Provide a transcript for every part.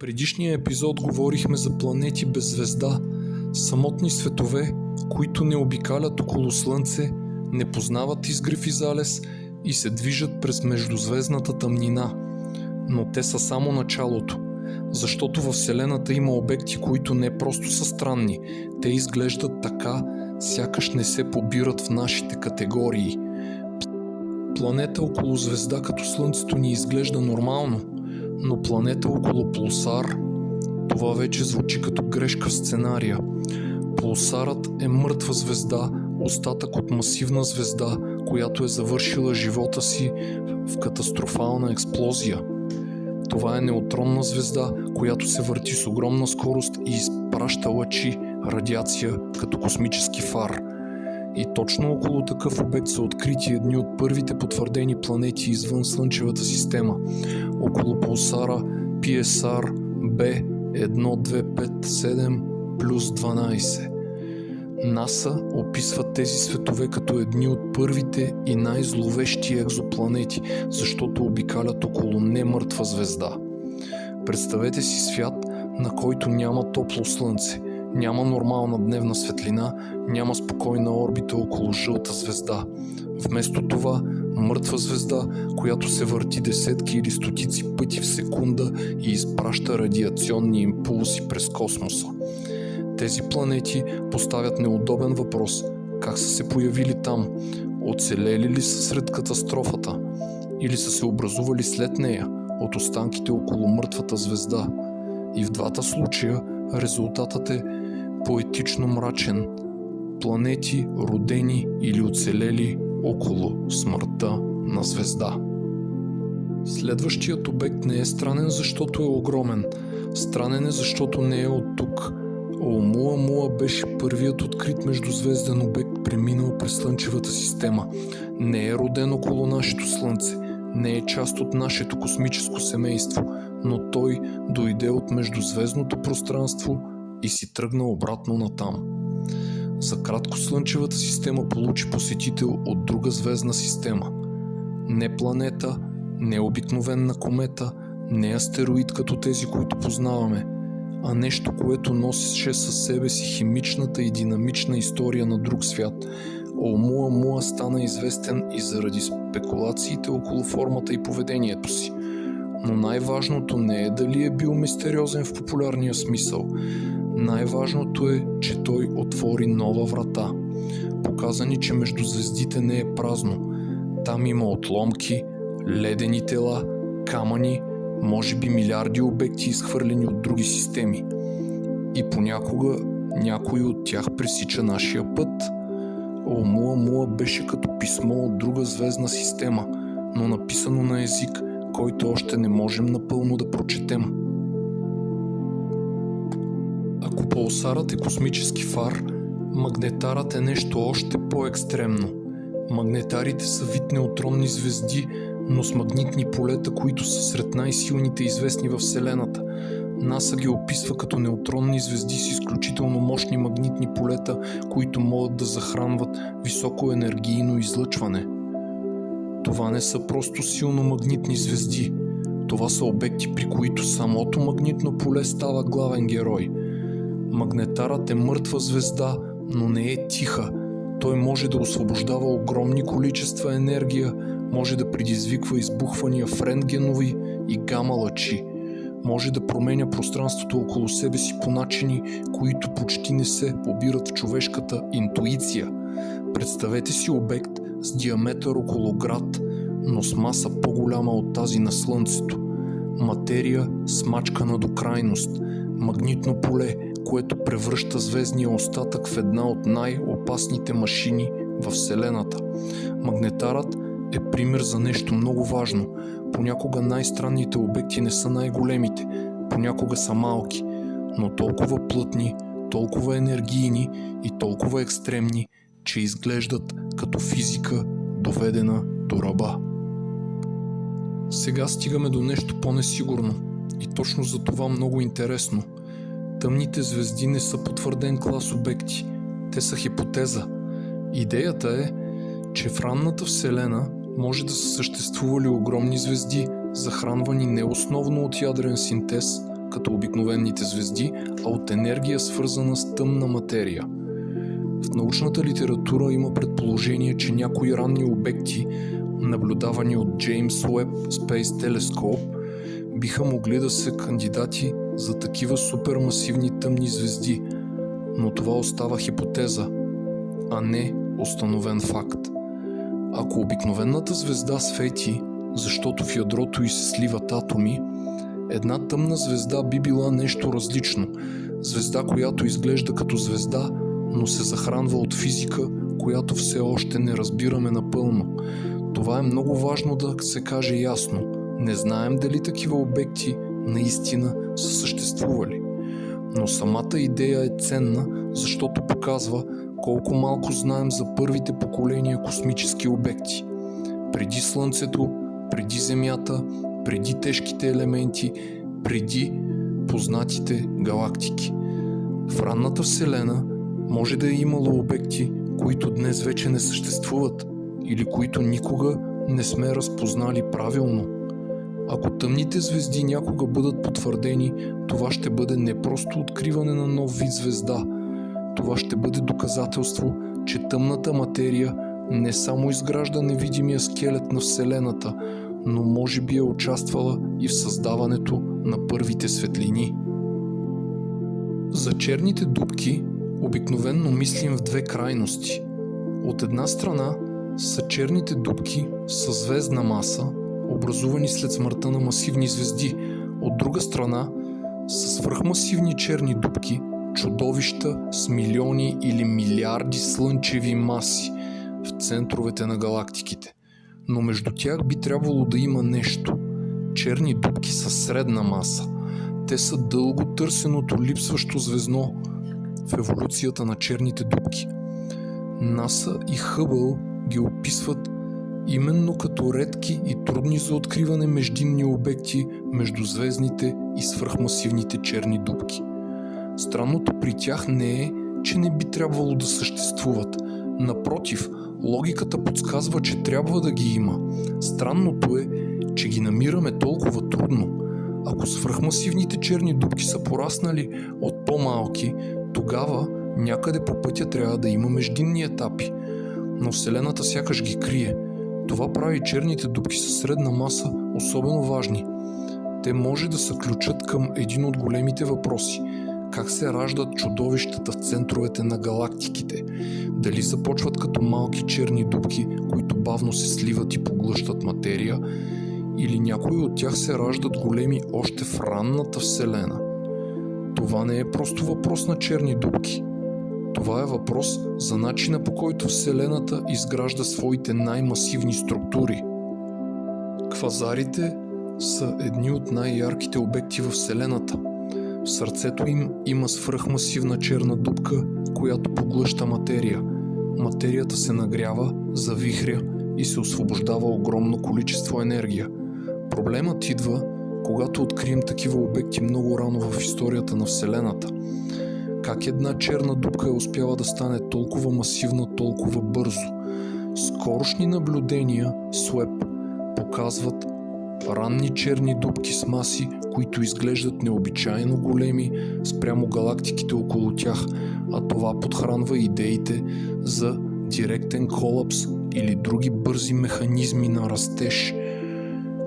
предишния епизод говорихме за планети без звезда, самотни светове, които не обикалят около Слънце, не познават изгрев и залез и се движат през междузвездната тъмнина. Но те са само началото, защото във Вселената има обекти, които не просто са странни, те изглеждат така, сякаш не се побират в нашите категории. Планета около звезда като Слънцето ни изглежда нормално, но планета около пулсар, това вече звучи като грешка в сценария. Пулсарът е мъртва звезда, остатък от масивна звезда, която е завършила живота си в катастрофална експлозия. Това е неутронна звезда, която се върти с огромна скорост и изпраща лъчи, радиация като космически фар. И точно около такъв обект са открити едни от първите потвърдени планети извън Слънчевата система, около пулсара PSR B1257+12. НАСА описва тези светове като едни от първите и най-зловещи екзопланети, защото обикалят около немъртва звезда. Представете си свят, на който няма топло слънце, няма нормална дневна светлина, няма спокойна орбита около жълта звезда. Вместо това, мъртва звезда, която се върти десетки или стотици пъти в секунда и изпраща радиационни импулси през космоса. Тези планети поставят неудобен въпрос: как са се появили там? Оцелели ли са сред катастрофата? Или са се образували след нея, от останките около мъртвата звезда? И в двата случая резултатът е поетично мрачен. Планети, родени или оцелели около смъртта на звезда. Следващият обект не е странен, защото е огромен. Странен е, защото не е от тук. Оумуамуа беше първият открит междузвезден обект, преминал през Слънчевата система. Не е роден около нашето Слънце, не е част от нашето космическо семейство, но той дойде от междузвездното пространство и си тръгна обратно натам. За кратко Слънчевата система получи посетител от друга звездна система. Не планета, не обикновена комета, не астероид като тези, които познаваме, а нещо, което носеше със себе си химичната и динамична история на друг свят. Оумуамуа стана известен и заради спекулациите около формата и поведението си. Но най-важното не е дали е бил мистериозен в популярния смисъл. Най-важното е, че той отвори нова врата. Показа ни, че между звездите не е празно. Там има отломки, ледени тела, камъни, може би милиарди обекти, изхвърлени от други системи. И понякога някой от тях пресича нашия път. Оумуамуа беше като писмо от друга звездна система, но написано на език, който още не можем напълно да прочетем. Ако пулсарът е космически фар, магнетарът е нещо още по-екстремно. Магнетарите са вид неутронни звезди, но с магнитни полета, които са сред най-силните известни във Вселената. НАСА ги описва като неутронни звезди с изключително мощни магнитни полета, които могат да захранват високоенергийно излъчване. Това не са просто силно магнитни звезди. Това са обекти, при които самото магнитно поле става главен герой. Магнетарът е мъртва звезда, но не е тиха. Той може да освобождава огромни количества енергия, може да предизвиква избухвания в рентгенови и гама лъчи. Може да променя пространството около себе си по начини, които почти не се побират в човешката интуиция. Представете си обект с диаметър около град, но с маса по-голяма от тази на Слънцето. Материя смачкана до крайност. Магнитно поле, което превръща звездния остатък в една от най-опасните машини във Вселената. Магнетарът е пример за нещо много важно. Понякога най-странните обекти не са най-големите, понякога са малки, но толкова плътни, толкова енергийни и толкова екстремни, че изглеждат като физика, доведена до ръба. Сега стигаме до нещо по-несигурно и точно за това много интересно. Тъмните звезди не са потвърден клас обекти, те са хипотеза. Идеята е, че в ранната Вселена може да са съществували огромни звезди, захранвани не основно от ядрен синтез, като обикновените звезди, а от енергия, свързана с тъмна материя. В научната литература има предположение, че някои ранни обекти, наблюдавани от Джеймс Уеб Space Telescope, биха могли да са кандидати за такива супермасивни тъмни звезди, но това остава хипотеза, а не установен факт. Ако обикновената звезда свети, защото в ядрото й се сливат атоми, една тъмна звезда би била нещо различно. Звезда, която изглежда като звезда, но се захранва от физика, която все още не разбираме напълно. Това е много важно да се каже ясно. Не знаем дали такива обекти наистина са съществували. Но самата идея е ценна, защото показва колко малко знаем за първите поколения космически обекти. Преди Слънцето, преди Земята, преди тежките елементи, преди познатите галактики. В ранната Вселена може да е имало обекти, които днес вече не съществуват или които никога не сме разпознали правилно. Ако тъмните звезди някога бъдат потвърдени, това ще бъде не просто откриване на нов вид звезда. Това ще бъде доказателство, че тъмната материя не само изгражда невидимия скелет на Вселената, но може би е участвала и в създаването на първите светлини. За черните дупки обикновенно мислим в две крайности. От една страна са черните дупки със звездна маса, образувани след смъртта на масивни звезди. От друга страна са свръхмасивни черни дупки, чудовища с милиони или милиарди слънчеви маси в центровете на галактиките. Но между тях би трябвало да има нещо. Черни дупки са средна маса. Те са дълго търсеното липсващо звездно в еволюцията на черните дупки. НАСА и Хъбъл ги описват именно като редки и трудни за откриване междинни обекти между звездните и свръхмасивните черни дупки. Странното при тях не е, че не би трябвало да съществуват. Напротив, логиката подсказва, че трябва да ги има. Странното е, че ги намираме толкова трудно. Ако свръхмасивните черни дупки са пораснали от по-малки, тогава някъде по пътя трябва да има междинни етапи. Но Вселената сякаш ги крие. Това прави черните дупки със средна маса особено важни. Те може да са ключът към един от големите въпроси. Как се раждат чудовищата в центровете на галактиките? Дали започват като малки черни дупки, които бавно се сливат и поглъщат материя, или някои от тях се раждат големи още в ранната Вселена? Това не е просто въпрос на черни дупки. Това е въпрос за начина, по който Вселената изгражда своите най-масивни структури. Квазарите са едни от най-ярките обекти в Вселената. В сърцето им има свръхмасивна черна дупка, която поглъща материя. Материята се нагрява, завихря и се освобождава огромно количество енергия. Проблемът идва, когато открием такива обекти много рано в историята на Вселената. Как една черна дупка е успяла да стане толкова масивна, толкова бързо? Скорошни наблюдения с Уеб показват ранни черни дупки с маси, които изглеждат необичайно големи спрямо галактиките около тях, а това подхранва идеите за директен колапс или други бързи механизми на растеж.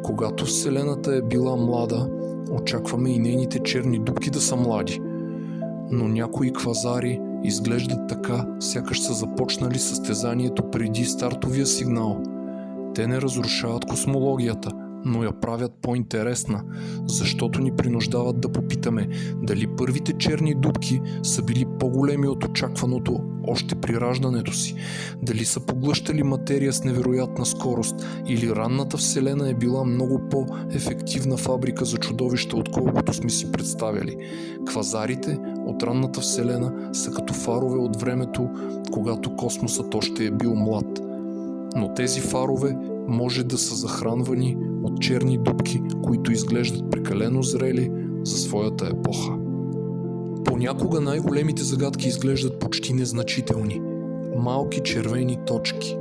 Когато Вселената е била млада, очакваме и нейните черни дупки да са млади. Но някои квазари изглеждат така, сякаш са започнали състезанието преди стартовия сигнал. Те не разрушават космологията, но я правят по-интересна, защото ни принуждават да попитаме дали първите черни дупки са били по-големи от очакваното още при раждането си, дали са поглъщали материя с невероятна скорост или ранната Вселена е била много по-ефективна фабрика за чудовища, отколкото сме си представяли. Квазарите от ранната Вселена са като фарове от времето, когато космосът още е бил млад. Но тези фарове може да са захранвани от черни дупки, които изглеждат прекалено зрели за своята епоха. Понякога най-големите загадки изглеждат почти незначителни – малки червени точки.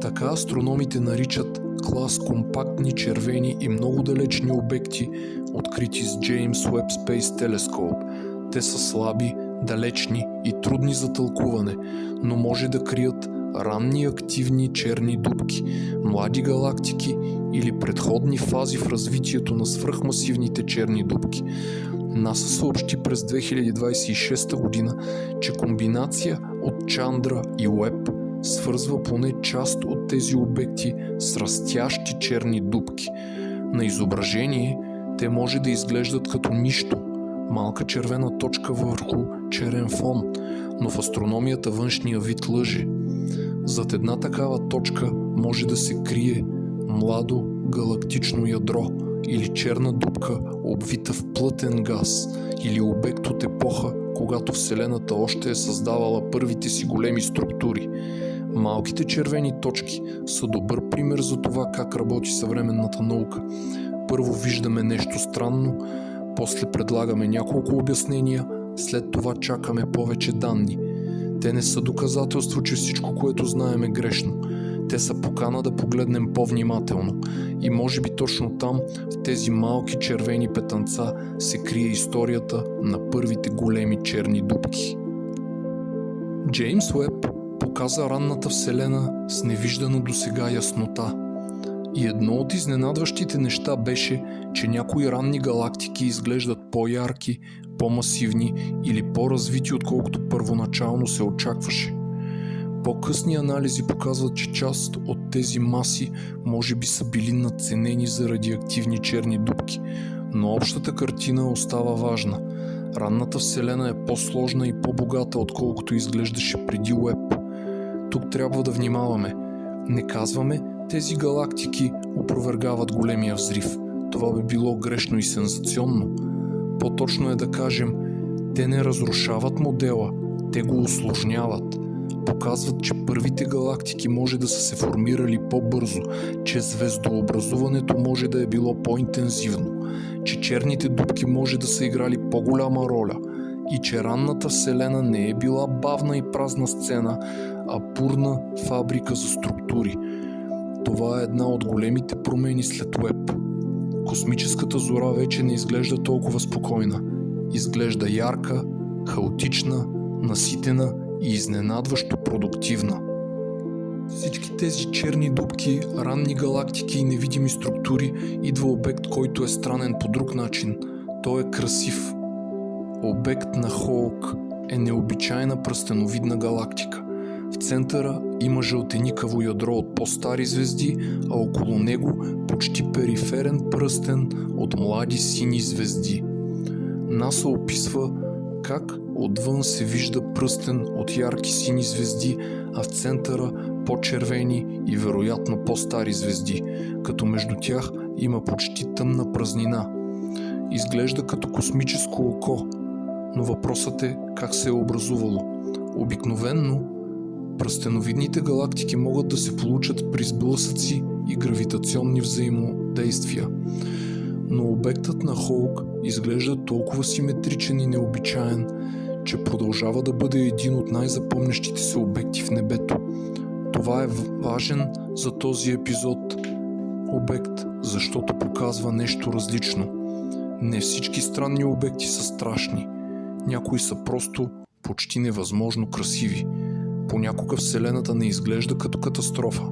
Така астрономите наричат клас компактни, червени и много далечни обекти, открити с James Webb Space Telescope. Те са слаби, далечни и трудни за тълкуване, но може да крият ранни активни черни дупки, млади галактики или предходни фази в развитието на свръхмасивните черни дупки. НАСА съобщи през 2026 година, че комбинация от Чандра и Уеб свързва поне част от тези обекти с растящи черни дупки. На изображение те може да изглеждат като нищо, малка червена точка върху черен фон, но в астрономията външния вид лъже. Зад една такава точка може да се крие младо галактично ядро или черна дупка, обвита в плътен газ, или обект от епоха, когато Вселената още е създавала първите си големи структури. Малките червени точки са добър пример за това как работи съвременната наука. Първо виждаме нещо странно, после предлагаме няколко обяснения, след това чакаме повече данни. Те не са доказателство, че всичко, което знаем, е грешно. Те са покана да погледнем по-внимателно. И може би точно там, в тези малки червени петънца, се крие историята на първите големи черни дупки. Джеймс Уеб показа ранната Вселена с невиждана досега яснота. И едно от изненадващите неща беше, че някои ранни галактики изглеждат по-ярки, по-масивни или по-развити, отколкото първоначално се очакваше. По-късни анализи показват, че част от тези маси може би са били надценени заради активни черни дупки, но общата картина остава важна. Ранната Вселена е по-сложна и по-богата, отколкото изглеждаше преди Уеб. Тук трябва да внимаваме. Не казваме, тези галактики опровергават големия взрив. Това би било грешно и сензационно. По-точно е да кажем, те не разрушават модела, те го усложняват. Показват, че първите галактики може да са се формирали по-бързо, че звездообразуването може да е било по-интензивно, че черните дупки може да са играли по-голяма роля и че ранната Вселена не е била бавна и празна сцена, а бурна фабрика за структури. Това е една от големите промени след Уеб. Космическата зора вече не изглежда толкова спокойна. Изглежда ярка, хаотична, наситена и изненадващо продуктивна. Всички тези черни дупки, ранни галактики и невидими структури идва обект, който е странен по друг начин. Той е красив. Обект на Хоук е необичайна пръстеновидна галактика. В центъра има жълтеникаво ядро от по-стари звезди, а около него почти периферен пръстен от млади сини звезди. НАСА описва как отвън се вижда пръстен от ярки сини звезди, а в центъра по-червени и вероятно по-стари звезди, като между тях има почти тъмна празнина. Изглежда като космическо око, но въпросът е как се е образувало. Обикновенно пръстеновидните галактики могат да се получат при сблъсъци и гравитационни взаимодействия. Но обектът на Хоук изглежда толкова симетричен и необичаен, че продължава да бъде един от най-запомнящите се обекти в небето. Това е важен за този епизод обект, защото показва нещо различно. Не всички странни обекти са страшни. Някои са просто почти невъзможно красиви. Понякога Вселената не изглежда като катастрофа.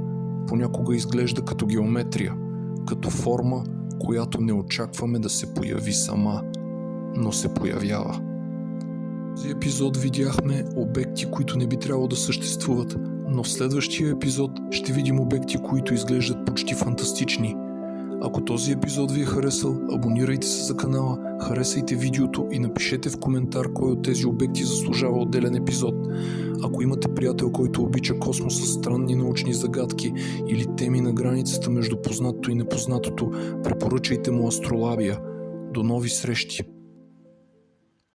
Понякога изглежда като геометрия, като форма, която не очакваме да се появи сама, но се появява. В този епизод видяхме обекти, които не би трябвало да съществуват, но в следващия епизод ще видим обекти, които изглеждат почти фантастични. Ако този епизод ви е харесал, абонирайте се за канала, харесайте видеото и напишете в коментар кой от тези обекти заслужава отделен епизод. Ако имате приятел, който обича космоса, странни научни загадки или теми на границата между познатото и непознатото, препоръчайте му Астролабия. До нови срещи!